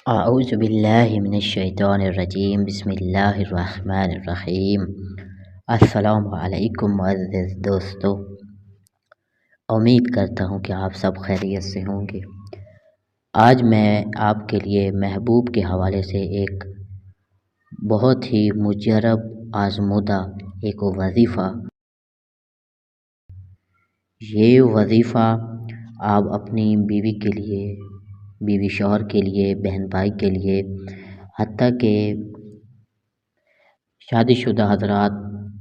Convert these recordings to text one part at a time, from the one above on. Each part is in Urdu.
اعوذ باللہ من الشیطان الرجیم بسم اللہ الرحمن الرحیم۔ السلام علیکم معزز دوستو، امید کرتا ہوں کہ آپ سب خیریت سے ہوں گے۔ آج میں آپ کے لیے محبوب کے حوالے سے ایک بہت ہی مجرب آزمودہ ایک وظیفہ، یہ وظیفہ آپ اپنی بیوی کے لیے، بیوی شوہر کے لیے، بہن بھائی کے لیے، حتیٰ کہ شادی شدہ حضرات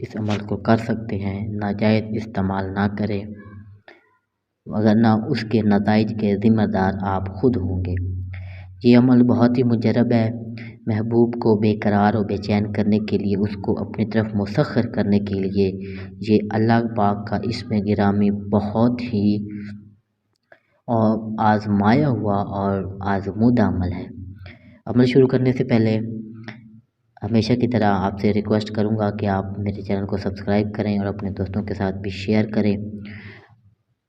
اس عمل کو کر سکتے ہیں۔ ناجائز استعمال نہ کریں، وگرنہ اس کے نتائج کے ذمہ دار آپ خود ہوں گے۔ یہ عمل بہت ہی مجرب ہے۔ محبوب کو بے قرار و بے چین کرنے کے لیے، اس کو اپنی طرف مسخر کرنے کے لیے یہ اللہ پاک کا اسم گرامی بہت ہی آزمایا ہوا اور آزمودہ عمل ہے۔ عمل شروع کرنے سے پہلے ہمیشہ کی طرح آپ سے ریکویسٹ کروں گا کہ آپ میرے چینل کو سبسکرائب کریں اور اپنے دوستوں کے ساتھ بھی شیئر کریں،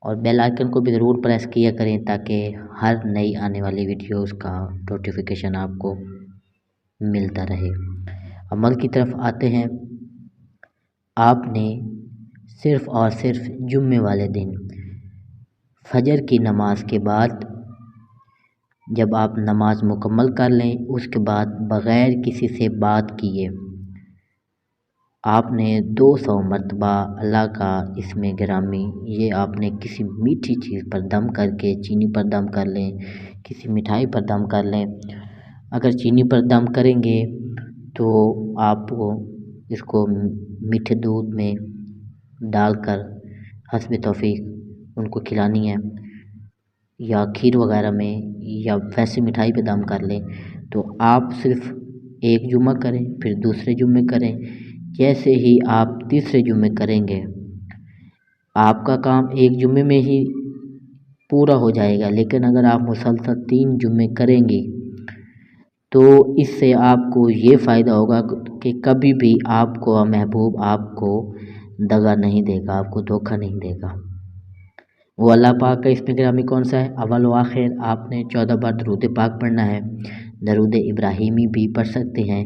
اور بیل آئیکن کو بھی ضرور پریس کیا کریں تاکہ ہر نئی آنے والی ویڈیوز کا نوٹیفیکیشن آپ کو ملتا رہے۔ عمل کی طرف آتے ہیں۔ آپ نے صرف اور صرف جمعے والے دن فجر کی نماز کے بعد، جب آپ نماز مکمل کر لیں، اس کے بعد بغیر کسی سے بات کیے آپ نے 200 مرتبہ اللہ کا اسم گرامی، یہ آپ نے کسی میٹھی چیز پر دم کر کے، چینی پر دم کر لیں، کسی مٹھائی پر دم کر لیں۔ اگر چینی پر دم کریں گے تو آپ کو اس کو میٹھے دودھ میں ڈال کر حسب توفیق ان کو کھلانی ہے، یا کھیر وغیرہ میں، یا ویسے مٹھائی پہ دم کر لیں۔ تو آپ صرف ایک جمعہ کریں، پھر دوسرے جمعے کریں۔ جیسے ہی آپ تیسرے جمعے کریں گے، آپ کا کام ایک جمعے میں ہی پورا ہو جائے گا، لیکن اگر آپ مسلسل 3 جمعے کریں گے تو اس سے آپ کو یہ فائدہ ہوگا کہ کبھی بھی آپ کو محبوب آپ کو دغا نہیں دے گا، آپ کو دھوکہ نہیں دے گا۔ وہ اللہ پاک کا اسم گرامی کون سا ہے؟ اول و آخر آپ نے 14 بار درود پاک پڑھنا ہے۔ درود ابراہیمی بھی پڑھ سکتے ہیں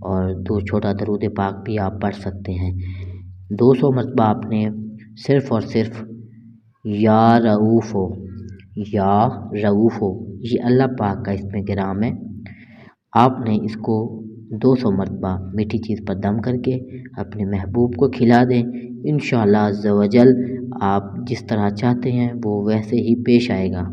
اور چھوٹا درود پاک بھی آپ پڑھ سکتے ہیں۔ 200 مرتبہ آپ نے صرف اور صرف یا رؤوف ہو، یا رؤوف ہو، یہ اللہ پاک کا اسم گرام ہے۔ آپ نے اس کو 200 مرتبہ میٹھی چیز پر دم کر کے اپنے محبوب کو کھلا دیں۔ انشاءاللہ عز و جل آپ جس طرح چاہتے ہیں وہ ویسے ہی پیش آئے گا۔